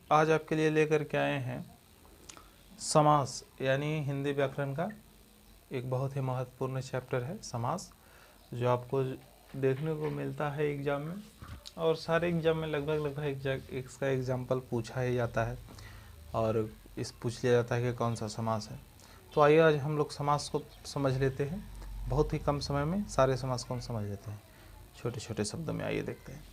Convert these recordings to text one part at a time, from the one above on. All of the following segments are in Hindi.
आज आपके लिए लेकर के आए हैं समास यानी हिंदी व्याकरण का एक बहुत ही महत्वपूर्ण चैप्टर है समास, जो आपको देखने को मिलता है एग्ज़ाम में, और सारे एग्ज़ाम में लगभग इसका एग्जाम्पल पूछा ही जाता है और पूछ लिया जाता है कि कौन सा समास है। तो आइए आज हम लोग समास को समझ लेते हैं। बहुत ही कम समय में सारे समास को हम समझ लेते हैं, छोटे छोटे शब्दों में। आइए देखते हैं।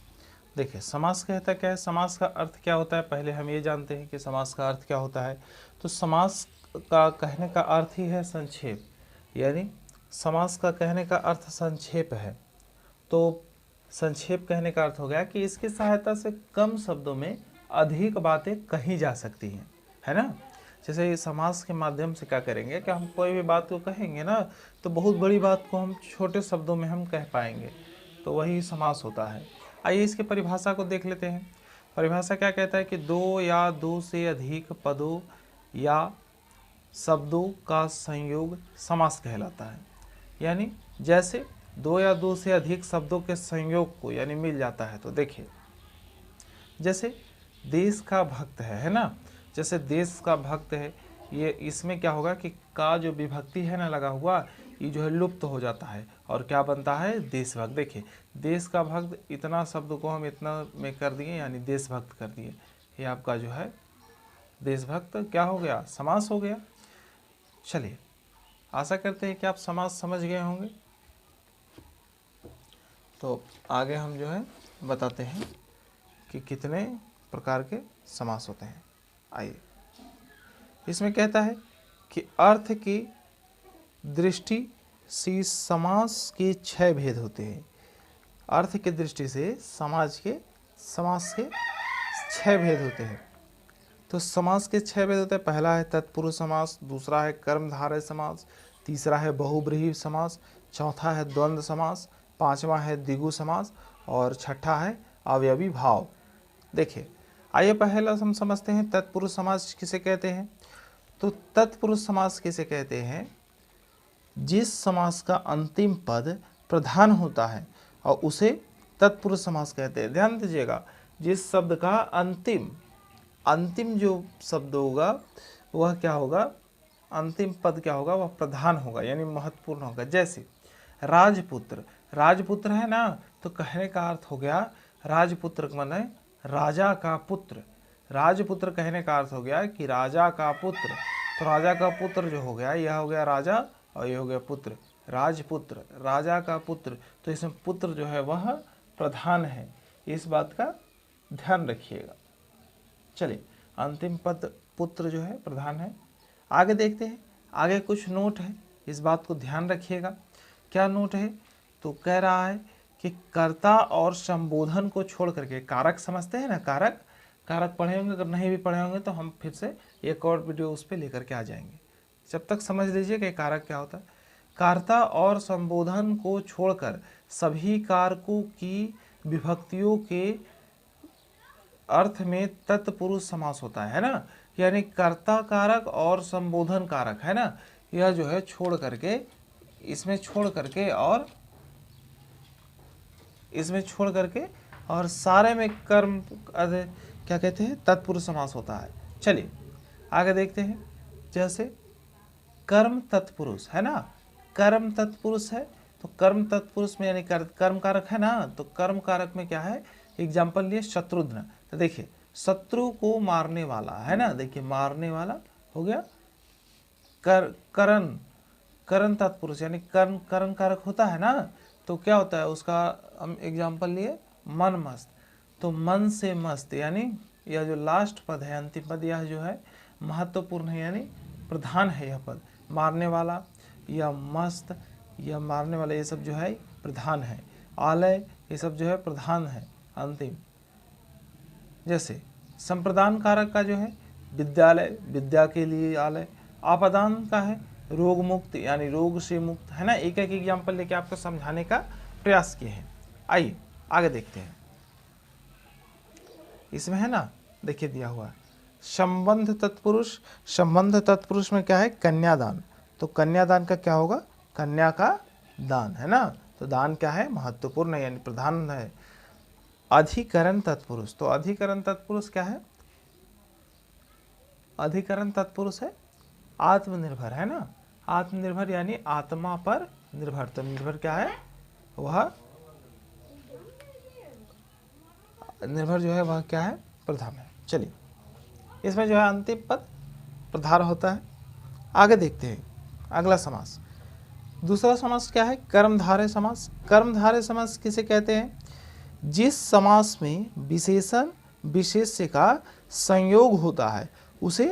देखिए, समास कहता क्या है, समास का अर्थ क्या होता है। पहले हम ये जानते हैं कि समास का अर्थ क्या होता है। तो समास का कहने का अर्थ ही है संक्षेप, यानी समास का कहने का अर्थ संक्षेप है। तो संक्षेप कहने का अर्थ हो गया कि इसकी सहायता से कम शब्दों में अधिक बातें कही जा सकती हैं, है ना। जैसे समास के माध्यम से क्या करेंगे कि हम कोई भी बात को कहेंगे ना, तो बहुत बड़ी बात को हम छोटे शब्दों में हम कह पाएंगे, तो वही समास होता है। आइए इसकी परिभाषा को देख लेते हैं। परिभाषा क्या कहता है कि दो या दो से अधिक पदों या शब्दों का संयोग समास कहलाता है। यानी जैसे दो या दो से अधिक शब्दों के संयोग को यानी मिल जाता है। तो देखिए, जैसे देश का भक्त है ना, जैसे देश का भक्त है, ये इसमें क्या होगा कि का जो विभक्ति है ना लगा हुआ, ये जो है लुप्त हो जाता है और क्या बनता है, देशभक्त। देखिए, देश का भक्त, इतना शब्द को हम इतना में कर दिए यानी देशभक्त कर दिए। ये आपका जो है देशभक्त क्या हो गया, समास हो गया। चलिए, आशा करते हैं कि आप समास समझ गए होंगे। तो आगे हम जो है बताते हैं कि कितने प्रकार के समास होते हैं। आइए, इसमें कहता है कि अर्थ की दृष्टि से समास के 6 भेद होते हैं। अर्थ की दृष्टि से समास के 6 भेद होते हैं। तो समास के 6 भेद होते हैं। पहला है तत्पुरुष समास, दूसरा है कर्मधारय समास, तीसरा है बहुब्रीहि समास, चौथा है द्वंद्व समास, पांचवा है द्विगु समास और छठा है अवयवी भाव। देखिए, आइए पहला हम समझते हैं तत्पुरुष समास किसे कहते हैं। तो तत्पुरुष समास किसे कहते हैं, जिस समास का अंतिम पद प्रधान होता है और उसे तत्पुरुष समास कहते हैं। ध्यान दीजिएगा, जिस शब्द का अंतिम जो शब्द होगा वह क्या होगा, अंतिम पद क्या होगा, वह प्रधान होगा यानी महत्वपूर्ण होगा। जैसे राजपुत्र, राजपुत्र है ना, तो कहने का अर्थ हो गया राजपुत्र माने राजा का पुत्र। राजपुत्र कहने का अर्थ हो गया कि राजा का पुत्र। तो राजा का पुत्र जो हो गया, यह हो गया राजा और यह हो गया पुत्र, राजपुत्र, राजा का पुत्र। तो इसमें पुत्र जो है वह प्रधान है, इस बात का ध्यान रखिएगा। चलिए, अंतिम पद पुत्र जो है प्रधान है। आगे देखते हैं, आगे कुछ नोट है, इस बात को ध्यान रखिएगा। क्या नोट है, तो कह रहा है कि कर्ता और संबोधन को छोड़ करके, कारक समझते हैं ना, कारक पढ़े होंगे, अगर नहीं भी पढ़े होंगे तो हम फिर से एक और वीडियो उस पर लेकर के आ जाएंगे। जब तक समझ लीजिए कि कारक क्या होता है। कर्ता और संबोधन को छोड़कर सभी कारकों की विभक्तियों के अर्थ में तत्पुरुष समास होता है ना। यानी कर्ता कारक और संबोधन कारक है ना, यह जो है छोड़ करके, इसमें छोड़ करके और सारे में कर्म क्या कहते हैं, तत्पुरुष समास होता है। चलिए आगे देखते हैं। जैसे कर्म तत्पुरुष है ना, कर्म तत्पुरुष है, तो कर्म तत्पुरुष में यानी कर्म कारक है ना, तो कर्म कारक में क्या है, एग्जाम्पल लिए शत्रुघ्न। तो देखिए, शत्रु को मारने वाला है ना, देखिए मारने वाला हो गया करण तत्पुरुष, यानी करण कारक होता है ना, तो क्या होता है उसका, हम एग्जाम्पल लिए मन मस्त। तो मन से मस्त, यानी यह जो लास्ट पद है, अंतिम पद, यह जो है महत्वपूर्ण है यानी प्रधान है। यह पद मारने वाला या मस्त या मारने वाला, ये सब जो है प्रधान है। आलय, ये सब जो है प्रधान है अंतिम। जैसे संप्रदान कारक का जो है विद्यालय, विद्या के लिए आलय। आपदान का है रोग मुक्त, यानी रोग से मुक्त, है ना। एक एक एग्जाम्पल लेके आपको समझाने का प्रयास किए हैं। आइए आगे देखते हैं। इसमें है ना, देखिए दिया हुआ है संबंध तत्पुरुष। संबंध तत्पुरुष में क्या है, कन्यादान। तो कन्यादान का क्या होगा, कन्या का दान, है ना। तो दान क्या है, महत्वपूर्ण है यानी प्रधान है। अधिकरण तत्पुरुष, तो अधिकरण तत्पुरुष क्या है, अधिकरण तत्पुरुष है आत्मनिर्भर, है ना। आत्मनिर्भर यानी आत्मा पर निर्भर, तो निर्भर क्या है, वह निर्भर जो है वह क्या है, प्रथम है। चलिए, इसमें जो है अंतिम पद प्रधान होता है। आगे देखते हैं अगला समास। दूसरा समास क्या है, कर्मधारय समास। कर्मधारय समास किसे कहते हैं, जिस समास में विशेषण विशेष्य का संयोग होता है उसे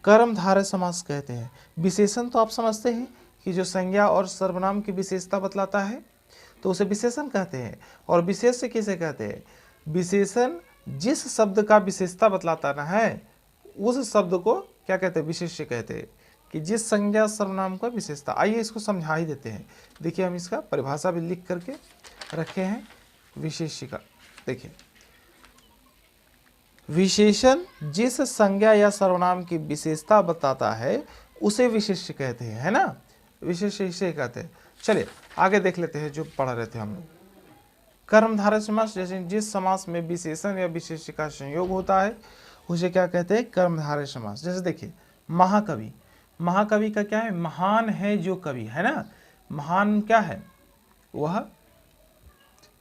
कर्मधारय समास कहते हैं। विशेषण तो आप समझते हैं कि जो संज्ञा और सर्वनाम की विशेषता बतलाता है तो उसे विशेषण कहते हैं। और विशेष्य किसे कहते हैं, विशेषण जिस शब्द का विशेषता बतलाता ना है उस शब्द को क्या कहते हैं, विशेष्य कहते हैं, कि जिस संज्ञा सर्वनाम का विशेषता। आइए इसको समझा ही देते हैं। देखिए हम इसका परिभाषा भी लिख करके रखे हैं विशेष्य का। देखिए, विशेषण जिस संज्ञा या सर्वनाम की विशेषता बताता है उसे विशेष्य कहते हैं, है ना, विशेष्य इसे कहते हैं। चलिए आगे देख लेते हैं जो पढ़ रहे थे हम लोग। कर्मधारय समास, जैसे जिस समास में विशेषण या विशेष्य का संयोग होता है उसे क्या कहते हैं, कर्मधारय समास। जैसे देखिए महाकवि, महाकवि का क्या है, महान है जो कवि, है ना। महान क्या है, वह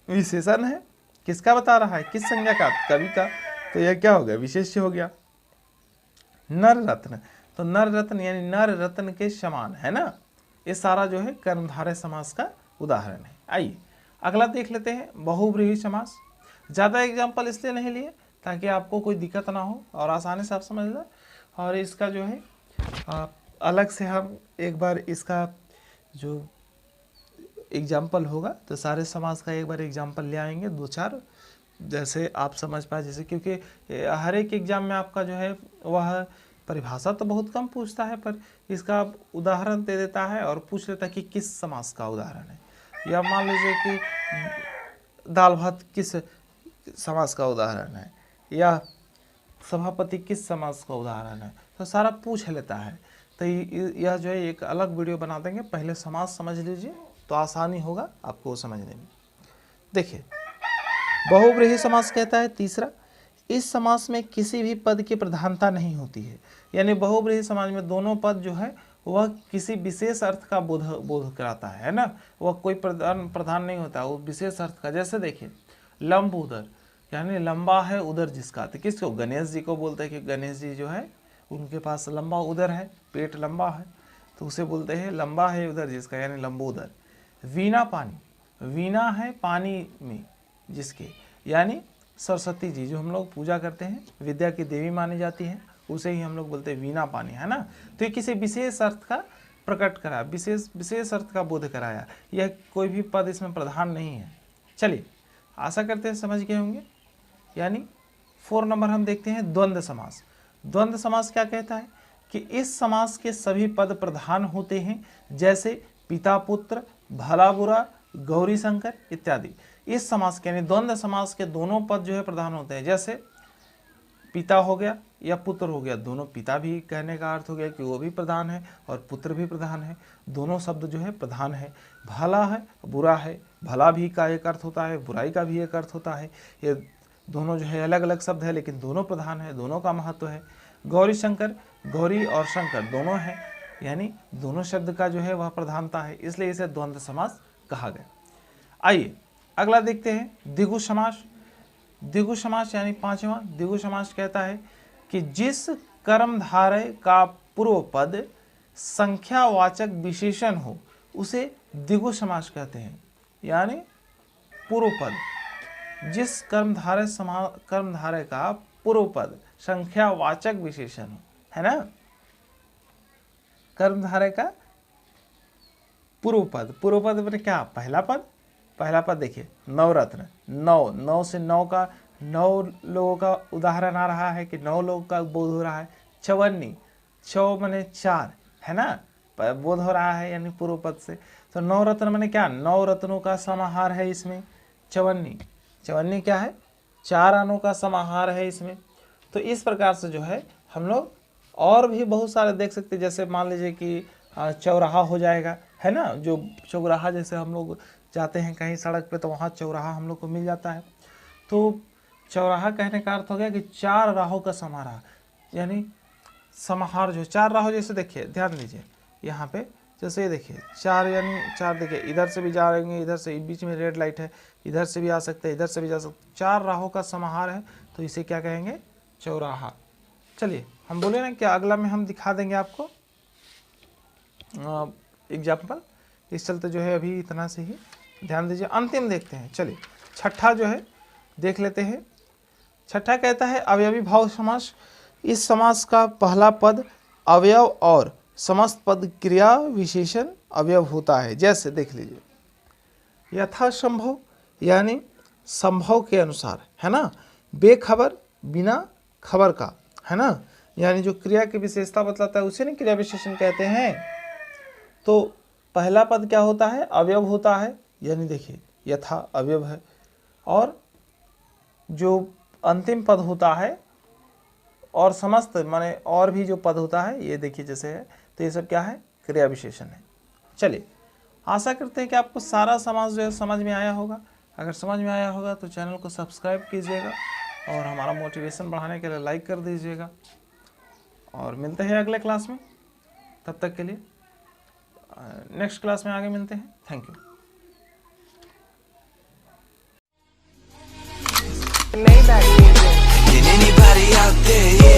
विशेषण है, किसका बता रहा है, किस संज्ञा का, कवि का, तो यह क्या हो गया, विशेष्य हो गया। नर रत्न, तो नर रत्न यानी नर रत्न के समान, है ना। ये सारा जो है कर्मधारय समास का उदाहरण है। आइए अगला देख लेते हैं बहुव्रीहि समास। ज़्यादा एग्जाम्पल इसलिए नहीं लिए ताकि आपको कोई दिक्कत ना हो और आसानी से आप समझ लें। और इसका जो है अलग से हम एक बार इसका जो एग्जाम्पल होगा तो सारे समास का एक बार एग्जाम्पल ले आएंगे, दो चार, जैसे आप समझ पाए। जैसे क्योंकि हर एक एग्जाम में आपका जो है वह परिभाषा तो बहुत कम पूछता है पर इसका उदाहरण दे देता है और पूछ लेता है कि किस समास का उदाहरण है। या मान लीजिए कि दाल भात किस समास का उदाहरण है या सभापति किस समास का उदाहरण है, तो सारा पूछ लेता है। तो यह जो है एक अलग वीडियो बना देंगे, पहले समास समझ लीजिए तो आसानी होगा आपको समझने में। देखिए बहुव्रीहि समास कहता है तीसरा, इस समास में किसी भी पद की प्रधानता नहीं होती है। यानी बहुव्रीहि समास में दोनों पद जो है वह किसी विशेष अर्थ का बोध कराता है ना, वह कोई प्रधान नहीं होता, वो विशेष अर्थ का। जैसे देखिए लंब उदर, यानी लंबा है उदर जिसका, तो किसको, गणेश जी को बोलते हैं कि गणेश जी जो है उनके पास लंबा उदर है, पेट लंबा है, तो उसे बोलते हैं लंबा है उदर जिसका, यानी लंबोदर। वीणा पानी, वीणा है पानी में जिसके, यानी सरस्वती जी जो हम लोग पूजा करते हैं, विद्या की देवी मानी जाती है, उसे ही हम लोग बोलते हैं वीणा पानी, है ना। तो ये किसी विशेष अर्थ का प्रकट करा, विशेष अर्थ का बोध कराया, यह कोई भी पद इसमें प्रधान नहीं है। चलिए आशा करते हैं समझ गए होंगे। यानी 4 नंबर हम देखते हैं द्वंद्व समास। द्वंद्व समास क्या कहता है कि इस समास के सभी पद प्रधान होते हैं, जैसे पिता पुत्र, भला बुरा, गौरी शंकर इत्यादि। इस समास के यानी द्वंद्व समास के दोनों पद जो है प्रधान होते हैं। जैसे पिता हो गया या पुत्र हो गया, दोनों, पिता भी कहने का अर्थ हो गया कि वो भी प्रधान है और पुत्र भी प्रधान है, दोनों शब्द जो है प्रधान है। भला है बुरा है, भला भी का एक अर्थ होता है, बुराई का भी एक अर्थ होता है, ये दोनों जो है अलग अलग शब्द है लेकिन दोनों प्रधान है, दोनों का महत्व है। गौरी शंकर, गौरी और शंकर दोनों हैं, यानी दोनों शब्द का जो है वह प्रधानता है, इसलिए इसे द्वंद्व समास कहा गया। आइए अगला देखते हैं द्विगु समास। द्विगु समास यानी 5वां द्विगु समास कहता है कि जिस कर्मधारय का पूर्व पद संख्यावाचक विशेषण हो उसे द्विगु समास कहते हैं। यानी पूर्व पद, जिस कर्मधारय का पूर्व पद संख्यावाचक विशेषण हो, है ना, कर्मधारय का पूर्व पद मैंने क्या, पहला पद देखिए नवरत्न, नौ से 9 का 9 लोगों का उदाहरण आ रहा है कि 9 लोगों का बोध हो रहा है। चवन्नी, चौ मैंने 4, है ना, बोध हो रहा है यानी पूर्व पद से। तो नवरत्न मैंने क्या, 9 रत्नों का समाहार है इसमें। चवन्नी क्या है, 4 आनों का समाहार है इसमें। तो इस प्रकार से जो है हम लोग और भी बहुत सारे देख सकते हैं। जैसे मान लीजिए कि चौराहा हो जाएगा, है ना, जो चौराहा, जैसे हम लोग जाते हैं कहीं सड़क पे तो वहाँ चौराहा हम लोग को मिल जाता है। तो चौराहा कहने का अर्थ हो गया कि 4 राहों का समारोह, यानी समाहार जो 4 राहों, जैसे देखिए ध्यान दीजिए यहाँ पे, जैसे ये देखिए 4 यानी 4 देखिए इधर से भी जाएंगे, इधर से बीच में रेड लाइट है, इधर से भी आ सकते हैं, इधर से भी जा सकते, 4 राहों का समाहार है, तो इसे क्या कहेंगे? चौराहा। चलिए हम बोले ना क्या अगला में हम दिखा देंगे आपको एग्जाम्पल, इस चलते जो है अभी इतना से ही ध्यान दीजिए। अंतिम देखते हैं, चलिए छठा जो है देख लेते हैं। छठा कहता है अवयवी भाव समास। इस समास का पहला पद अवयव और समस्त पद क्रिया विशेषण अवयव होता है। जैसे देख लीजिए यथासंभव यानी संभव के अनुसार, है ना, बेखबर बिना खबर का, है ना, यानी जो क्रिया की विशेषता बतलाता है उसे नहीं क्रिया विशेषण कहते हैं। तो पहला पद क्या होता है? अवयव होता है, यानी देखिए यथा अवयव है, और जो अंतिम पद होता है और समस्त माने और भी जो पद होता है ये देखिए जैसे है, तो ये सब क्या है? क्रिया विशेषण है। चलिए आशा करते हैं कि आपको सारा समास जो है समझ में आया होगा। अगर समझ में आया होगा तो चैनल को सब्सक्राइब कीजिएगा और हमारा मोटिवेशन बढ़ाने के लिए लाइक कर दीजिएगा, और मिलते हैं अगले क्लास में। तब तक के लिए नेक्स्ट क्लास में आगे मिलते हैं। Thank you. Maybach music. Can anybody out there